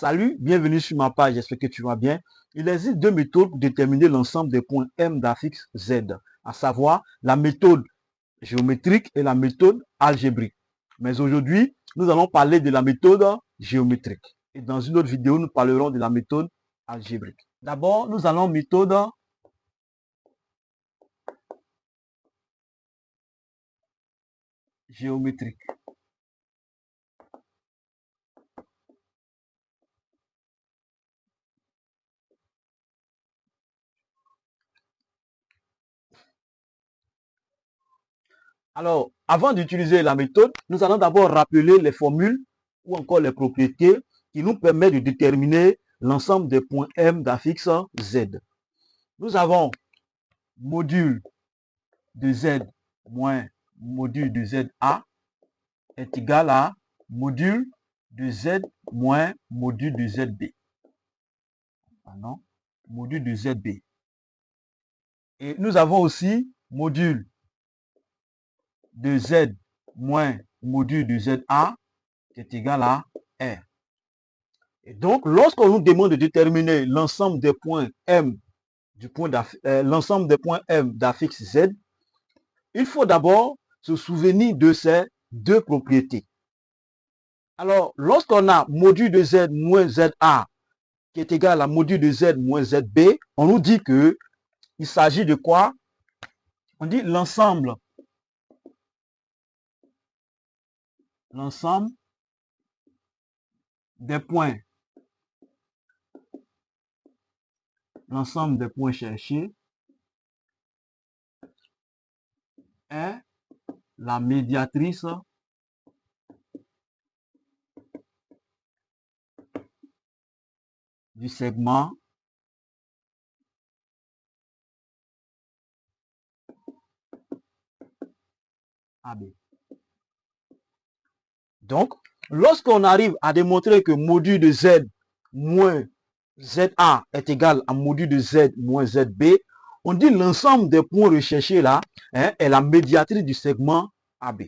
Salut, bienvenue sur ma page, j'espère que tu vas bien. Il existe deux méthodes pour déterminer l'ensemble des points M d'un fixe Z, à savoir la méthode géométrique et la méthode algébrique. Mais aujourd'hui, nous allons parler de la méthode géométrique. Et dans une autre vidéo, nous parlerons de la méthode algébrique. D'abord, nous allons méthode géométrique. Alors, avant d'utiliser la méthode, nous allons d'abord rappeler les formules ou encore les propriétés qui nous permettent de déterminer l'ensemble des points M d'un fixe Z. Nous avons module de Z moins module de ZA est égal à module de Z moins module de ZB. Pardon, module de ZB. Et nous avons aussi module de Z moins module de ZA qui est égal à R. Et donc, lorsqu'on nous demande de déterminer l'ensemble des points M l'ensemble des points M d'un fixe Z, il faut d'abord se souvenir de ces deux propriétés. Alors, lorsqu'on a module de Z moins ZA qui est égal à module de Z moins ZB, on nous dit que il s'agit de quoi? On dit l'ensemble des points cherchés est la médiatrice du segment AB. Donc, lorsqu'on arrive à démontrer que module de Z moins ZA est égal à module de Z moins ZB, on dit l'ensemble des points recherchés là est la médiatrice du segment AB.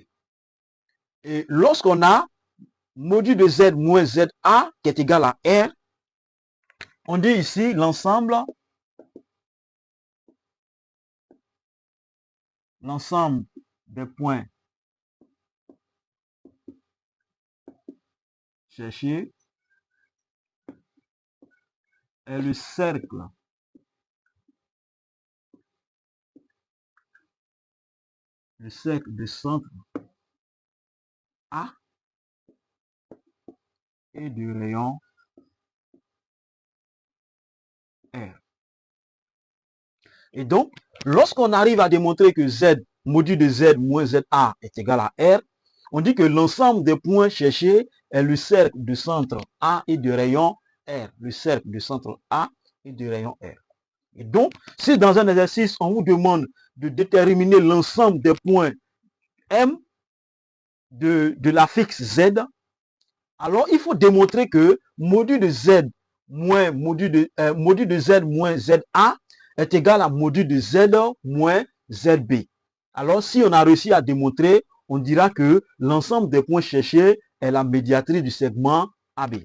Et lorsqu'on a module de Z moins ZA qui est égal à R, on dit ici l'ensemble des points cherchés est le cercle de centre A et du rayon R. Et donc, lorsqu'on arrive à démontrer que Z, module de Z moins ZA est égal à R, on dit que l'ensemble des points cherchés est le cercle de centre A et de rayon R. Le cercle de centre A et de rayon R. Et donc, si dans un exercice, on vous demande de déterminer l'ensemble des points M de la fixe Z, alors il faut démontrer que module de Z moins module de Z moins ZA est égal à module de Z moins ZB. Alors, si on a réussi à démontrer, on dira que l'ensemble des points cherchés est la médiatrice du segment AB.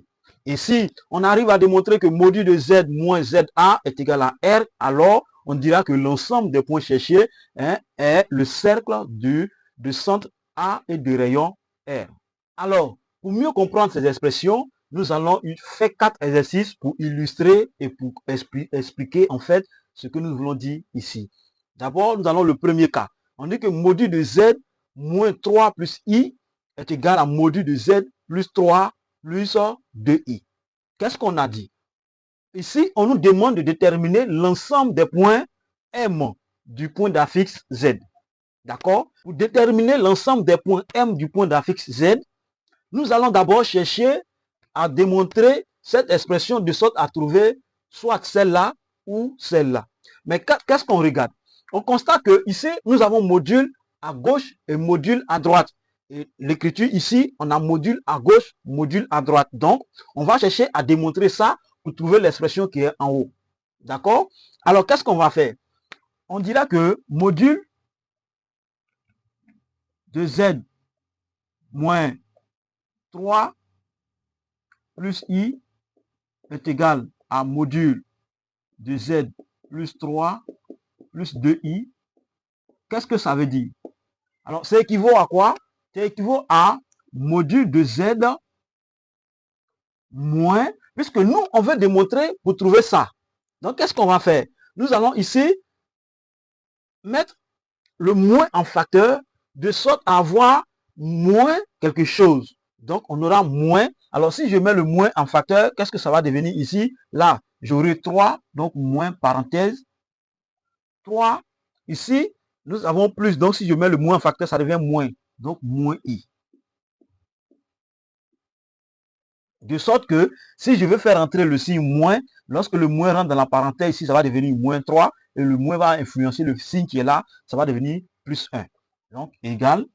Et si on arrive à démontrer que module de Z moins ZA est égal à R, alors on dira que l'ensemble des points cherchés est le cercle de centre A et de rayon R. Alors, pour mieux comprendre ces expressions, nous allons faire 4 exercices pour illustrer et pour expliquer en fait ce que nous voulons dire ici. D'abord, nous allons le premier cas. On dit que module de Z moins 3 plus I est égal à module de Z plus 3 plus 2I. Qu'est-ce qu'on a dit? Ici, on nous demande de déterminer l'ensemble des points M du point d'affixe Z. D'accord? Pour déterminer l'ensemble des points M du point d'affixe Z, nous allons d'abord chercher à démontrer cette expression de sorte à trouver soit celle-là ou celle-là. Mais qu'est-ce qu'on regarde? On constate que ici, nous avons module à gauche et module à droite. Et l'écriture ici, on a module à gauche, module à droite. Donc, on va chercher à démontrer ça pour trouver l'expression qui est en haut. D'accord? Alors, qu'est-ce qu'on va faire? On dira que module de Z moins 3 plus I est égal à module de Z plus 3 plus 2i. Qu'est-ce que ça veut dire? Alors, ça équivaut à quoi? Ça équivaut à module de Z moins, puisque nous, on veut démontrer pour trouver ça. Donc, qu'est-ce qu'on va faire? Nous allons ici mettre le moins en facteur de sorte à avoir moins quelque chose. Donc, on aura moins. Alors, si je mets le moins en facteur, qu'est-ce que ça va devenir ici? Là, j'aurai 3, donc moins parenthèse. 3. Ici, nous avons plus. Donc, si je mets le moins en facteur, ça devient moins. Donc, moins i. De sorte que, si je veux faire entrer le signe moins, lorsque le moins rentre dans la parenthèse, ici, ça va devenir moins 3. Et le moins va influencer le signe qui est là. Ça va devenir plus 1. Donc, égal.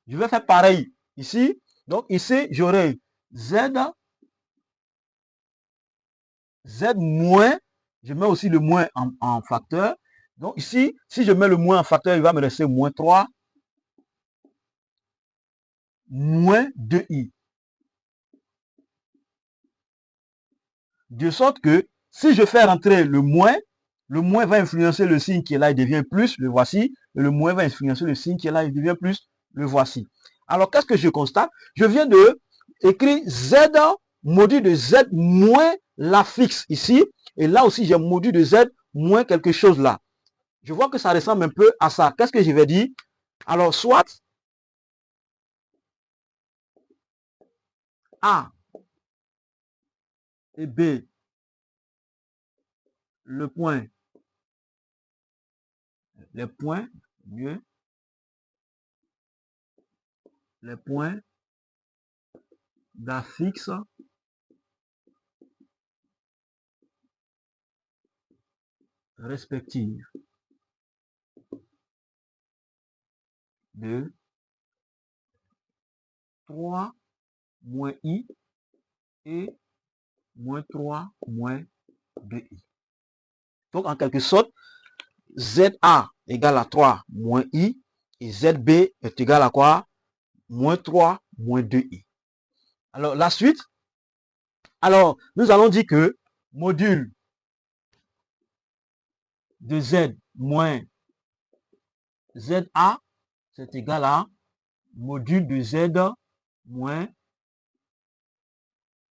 Je vais faire pareil ici. Donc, ici, j'aurai Z moins. Je mets aussi le moins en facteur. Donc, ici, si je mets le moins en facteur, il va me rester moins 3. Moins 2i. De sorte que si je fais rentrer le moins va influencer le signe qui est là, il devient plus, le voici. Et le moins va influencer le signe qui est là, il devient plus, le voici. Alors, qu'est-ce que je constate? Je viens de écrire Z, module de Z moins l'affixe ici. Et là aussi, j'ai module de Z moins quelque chose là. Je vois que ça ressemble un peu à ça. Qu'est-ce que je vais dire? Alors, soit A et B, le point, les points, mieux, les points d'affixe respective de 3 moins i et moins 3 moins 2i. Donc, en quelque sorte, ZA égale à 3 moins i et ZB est égal à quoi? Moins 3 moins 2i. Alors, la suite. Alors, nous allons dire que module de Z moins ZA, c'est égal à module de Z moins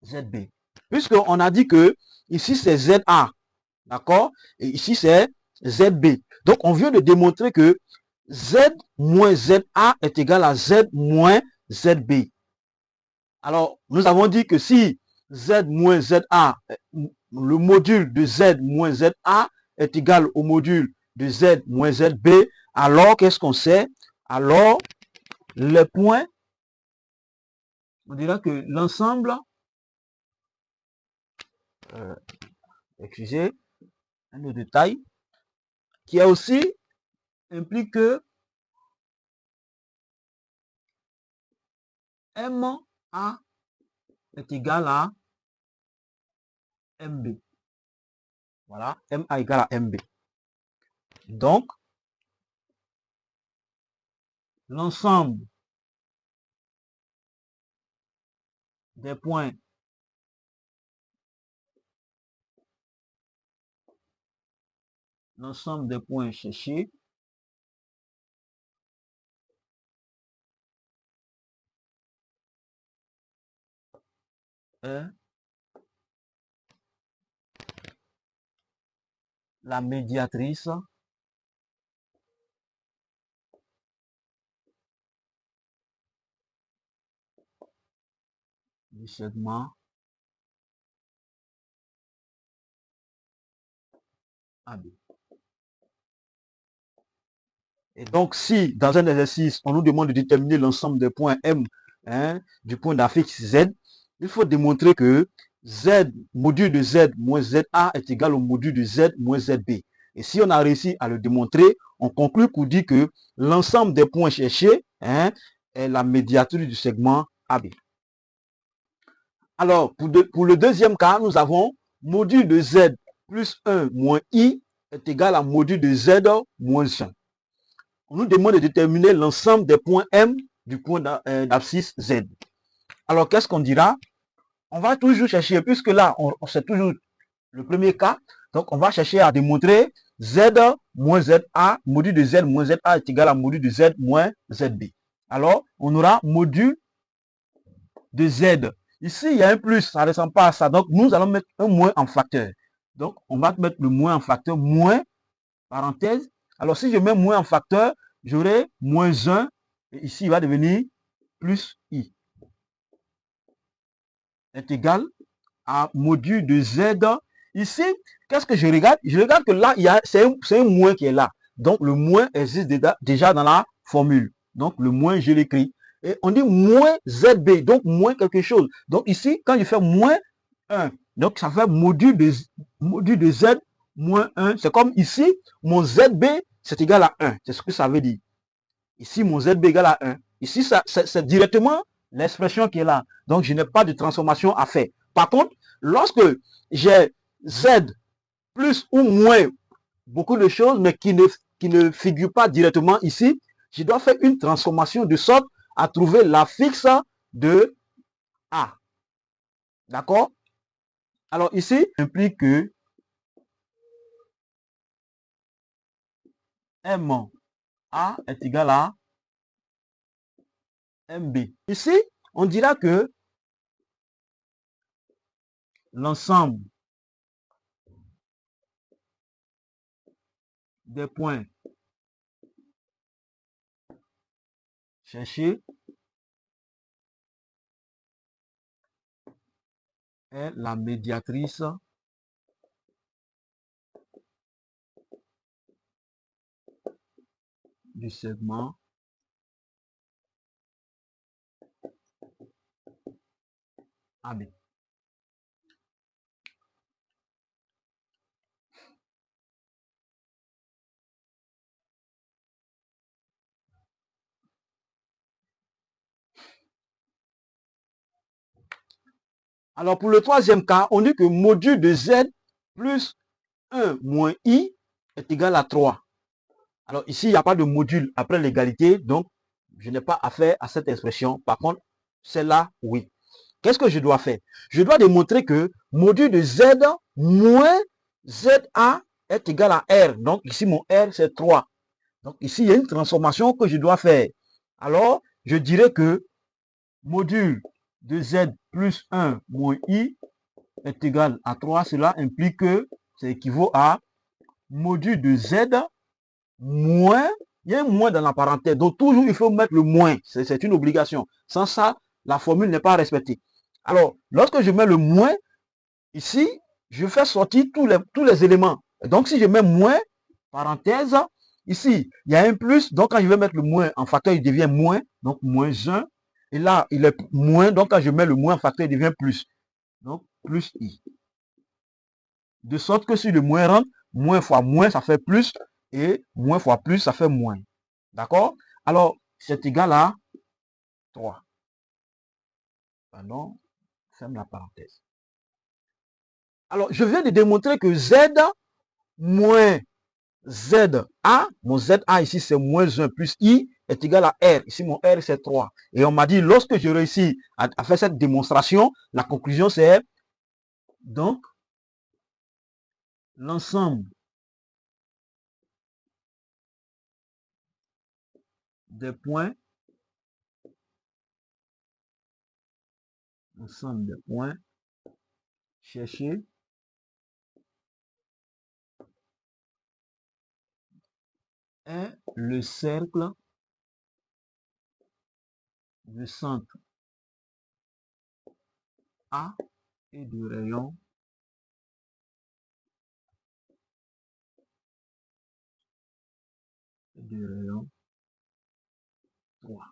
ZB. Puisqu'on a dit que ici c'est ZA, d'accord? Et ici c'est ZB. Donc on vient de démontrer que Z moins ZA est égal à Z moins ZB. Alors nous avons dit que si Z moins ZA, le module de Z moins ZA est égal au module de Z moins ZB, alors qu'est-ce qu'on sait? Alors le point, on dira que l'ensemble, excusez, un autre détail, qui a aussi implique que MA est égal à MB. Voilà, MA égale à MB. Donc, l'ensemble des points cherchés est la médiatrice du segment AB. Et donc, si dans un exercice, on nous demande de déterminer l'ensemble des points M, du point d'affixe Z, il faut démontrer que Z, module de Z moins ZA est égal au module de Z moins ZB. Et si on a réussi à le démontrer, on conclut pour dire que l'ensemble des points cherchés est la médiatrice du segment AB. Alors, pour le deuxième cas, nous avons module de Z plus 1 moins I est égal à module de Z moins 1. On nous demande de déterminer l'ensemble des points M du point d'abscisse Z. Alors, qu'est-ce qu'on dira? on va toujours chercher, puisque là, c'est toujours le premier cas. Donc, on va chercher à démontrer Z moins ZA, module de Z moins ZA est égal à module de Z moins ZB. Alors, on aura module de Z. Ici, il y a un plus, ça ne ressemble pas à ça. Donc, nous allons mettre un moins en facteur. Donc, on va mettre le moins en facteur, moins, parenthèse. Alors, si je mets moins en facteur, j'aurai moins 1. Et ici, il va devenir plus I. Est égal à module de Z. Ici, qu'est-ce que je regarde? Je regarde que là, c'est un moins qui est là. Donc, le moins existe déjà dans la formule. Donc, le moins, je l'écris. Et on dit moins ZB, donc moins quelque chose. Donc, ici, quand je fais moins 1, donc ça fait module de Z moins 1. C'est comme ici, mon ZB, c'est égal à 1. C'est ce que ça veut dire. Ici, mon ZB égale à 1. Ici, c'est directement l'expression qui est là. Donc, je n'ai pas de transformation à faire. Par contre, lorsque j'ai Z plus ou moins beaucoup de choses, mais qui ne figurent pas directement ici, je dois faire une transformation de sorte à trouver la fixe de A. D'accord? Alors ici, implique que M A est égal à MB. Ici, on dira que l'ensemble des points cherchés est la médiatrice du segment AB. Alors pour le troisième cas, on dit que module de Z plus 1 moins I est égal à 3. Alors ici, il n'y a pas de module après l'égalité, donc je n'ai pas affaire à cette expression. Par contre, celle-là, oui. Qu'est-ce que je dois faire? Je dois démontrer que module de Z moins ZA est égal à R. Donc ici, mon R, c'est 3. Donc ici, il y a une transformation que je dois faire. Alors, je dirais que module de Z plus 1 moins I est égal à 3. Cela implique que ça équivaut à module de Z moins, il y a un moins dans la parenthèse. Donc toujours, il faut mettre le moins. C'est une obligation. Sans ça, la formule n'est pas respectée. Alors, lorsque je mets le moins, ici, je fais sortir tous les éléments. Donc, si je mets moins, parenthèse, ici, il y a un plus. Donc, quand je vais mettre le moins en facteur, il devient moins. Donc, moins 1. Et là, il est moins. Donc, quand je mets le moins en facteur, il devient plus. Donc, plus I. De sorte que si le moins rentre, moins fois moins, ça fait plus. Et moins fois plus, ça fait moins. D'accord? Alors, c'est égal à 3. Pardon, ferme la parenthèse. Alors, je viens de démontrer que Z moins ZA, mon ZA ici c'est moins 1 plus I est égal à R. Ici mon R c'est 3. Et on m'a dit, lorsque je réussis à faire cette démonstration, la conclusion c'est donc l'ensemble des points, cherchés est le cercle du centre A et du rayon rayon 3.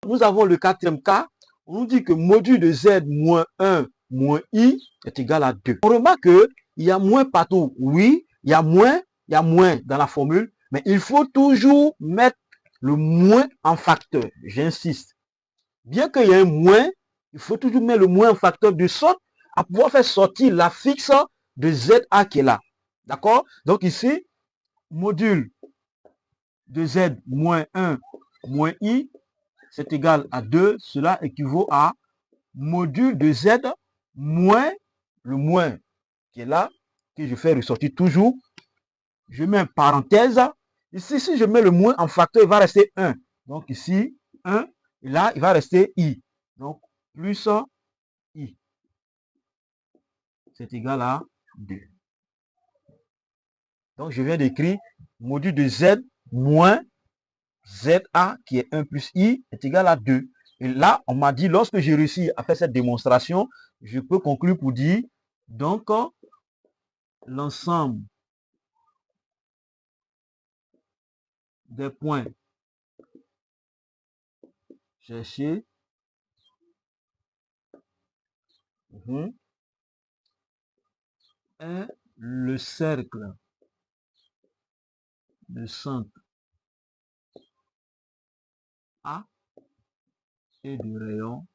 Nous avons le quatrième cas. On nous dit que module de Z moins 1 moins I est égal à 2. On remarque qu'il y a moins partout. Oui, il y a moins dans la formule, mais il faut toujours mettre le moins en facteur. J'insiste. Bien qu'il y ait un moins, il faut toujours mettre le moins en facteur de sorte à pouvoir faire sortir la fixe de ZA qui est là. D'accord? Donc ici, module de Z moins 1 moins I, c'est égal à 2. Cela équivaut à module de Z moins le moins qui est là, que je fais ressortir toujours. Je mets une parenthèse. Ici, si je mets le moins en facteur, il va rester 1. Donc ici, 1. Et là, il va rester I. Donc, plus I. C'est égal à 2. Donc, je viens d'écrire module de Z moins ZA qui est 1 plus I est égal à 2. Et là, on m'a dit, lorsque j'ai réussi à faire cette démonstration, je peux conclure pour dire, donc, l'ensemble des points cherchés est le cercle de centre A et du rayon